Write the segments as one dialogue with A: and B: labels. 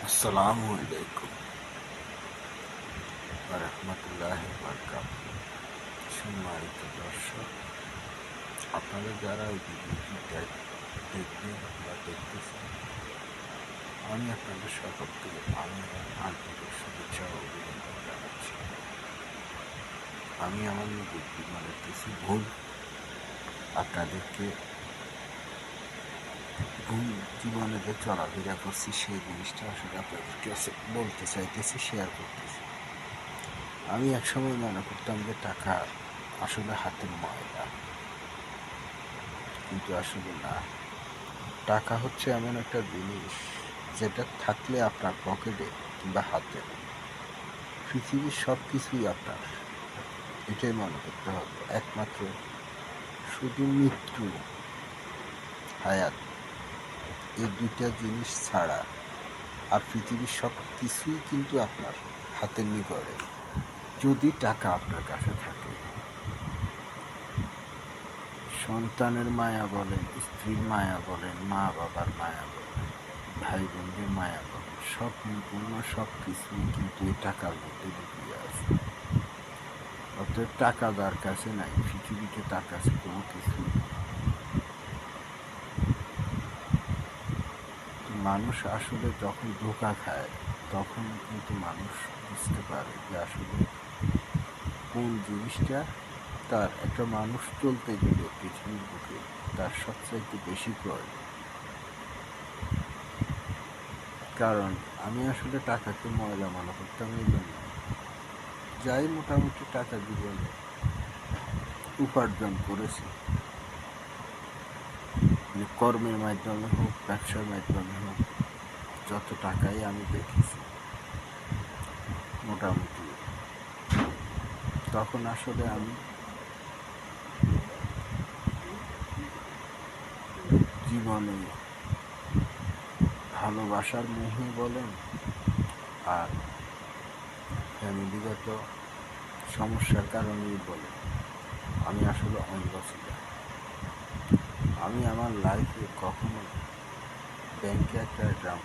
A: আসসালামু আলাইকুম ওয়া রাহমাতুল্লাহি ওয়া বারাকাতুহু। সম্মানিত দর্শক, আপনারা যারা এই ভিডিওটি দেখবেন বা দেখতেছেন, আমি আপনাদের সকলকে আন্তরিক শুভেচ্ছা ও অভিনন্দন জানাচ্ছি। আমি আমার নিজের জীবনের কিছু ভুল আপনাদেরকে ভুল জীবনে যে চলাফেরা করছি সেই জিনিসটা আসলে আপনাদের কাছে বলতে চাইতেছি, শেয়ার করতেছি। আমি একসময় মনে করতাম যে টাকা আসলে হাতের ময়লা, কিন্তু আসলে না। টাকা হচ্ছে এমন একটা জিনিস যেটা থাকলে আপনার পকেটে কিংবা হাতে পৃথিবীর সব কিছুই আপনার, এটাই মনে করতে হবে। একমাত্র শুধু মৃত্যু, হায়াত, এই দুইটা জিনিস ছাড়া আর পৃথিবীর সব কিছুই কিন্তু আপনার হাতের নিকটে, যদি টাকা আপনার কাছে থাকে। সন্তানের মায়া বলেন, স্ত্রীর মায়া বলেন, মা বাবার মায়া বলেন, ভাই বোনদের মায়া বলেন, সম্পূর্ণ সব কিছুই কিন্তু এই টাকার মধ্যে লুকিয়ে আছে। অতএব টাকা যার কাছে নাই, পৃথিবীতে তার কাছে কোনো কিছু। মানুষ আসলে যখন ধোঁকা খায় তখন কিন্তু মানুষ বুঝতে পারে যে আসলে কোন জিনিসটা তার একটা মানুষ চলতে গেলে পৃথিবীর বুকে তার সবচাইতে বেশি প্রয়োজন। কারণ আমি আসলে টাকাকে ময়লা মনে করতাম এই জন্য, যাই মোটামুটি টাকা জীবনে উপার্জন করেছি, কর্মের মাধ্যমে হোক, ব্যবসার মাধ্যমে হোক, যত টাকাই আমি দেখেছি মোটামুটি, তখন আসলে আমি জীবনে ভালোবাসার মোহে বলেন আর ফ্যামিলিগত সমস্যার কারণেই বলেন, আমি আসলে অন্ধ ছিলাম। আমি আমার লাইফে কখনো ব্যাংকে একটা ড্রাম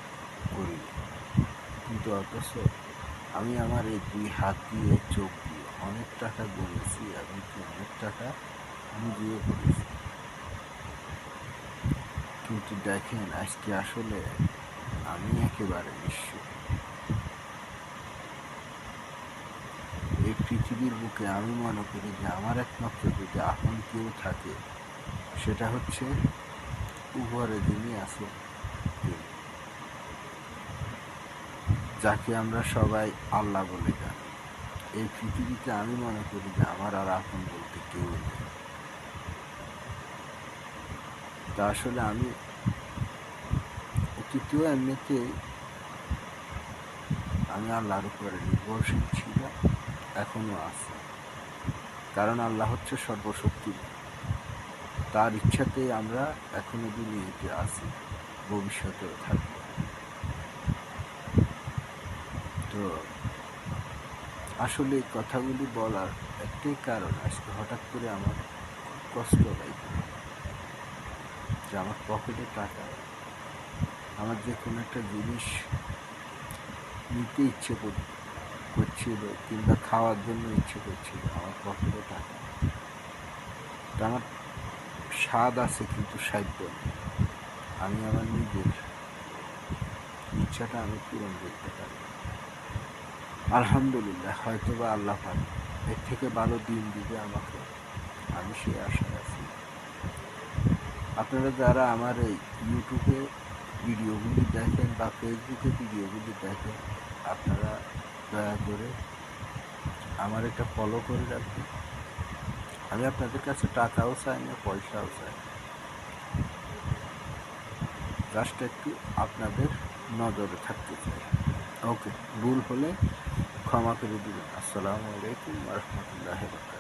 A: করিনি, কিন্তু অথচ আমি আমার এই দুই হাত দিয়ে, চোখ দিয়ে অনেক টাকা গুনেছি এবং অনেক টাকা নিজেও করেছি। কিন্তু দেখেন আজকে আসলে আমি একেবারে নিঃস্ব। এই পৃথিবীর বুকে আমি মনে করি যে আমার একমাত্র যদি আপন কেউ থাকে, সেটা হচ্ছে উপরে যিনি আছে, যাকে আমরা সবাই আল্লাহ বলে জানি। এই পৃথিবীতে আমি মনে করি যে আমার আর আপন বলতে কেউ নেই। তা আসলে আমি অতীতেও এমনিতে আমি আল্লাহর উপরে নির্ভরশীল ছিলাম, এখনো আছে। কারণ আল্লাহ হচ্ছে সর্বশক্তি, তার ইচ্ছাতেই আমরা এখনো দুনিয়াতে আছি, ভবিষ্যতেও থাকবো। তো আসলে এই কথাগুলি বলার একটাই কারণ, আজকে হঠাৎ করে আমার খুব কষ্ট লাগে যে আমার পকেটে টাকা, আমার যে কোনো একটা জিনিস নিতে ইচ্ছে করছিল কিংবা খাওয়ার জন্য ইচ্ছে করছিল, আমার পকেটে টাকা, আমার স্বাদ আছে কিন্তু সাধ্য নেই। আমি আমার নিজের ইচ্ছাটা আমি পূরণ করতে পারি। আলহামদুলিল্লাহ, হয়তো বা আল্লাহ পাক এর থেকে ভালো দিন দিবে আমাকে, আমি সেই আশায় আছি। আপনারা যারা আমার এই ইউটিউবে ভিডিওগুলি দেখেন বা ফেসবুকে ভিডিওগুলি দেখেন, আপনারা দয়া করে আমার একটা ফলো করে রাখবেন। আমি আপনাদের কাছে টাকাও চাই না, পয়সাও চাই না, জাস্ট একটু আপনাদের নজরে থাকতে চাই। ওকে, ভুল হলে ক্ষমা করে দিবেন। আসসালামু আলাইকুম ওয়া রাহমাতুল্লাহি ওয়া বারাকাতুহু।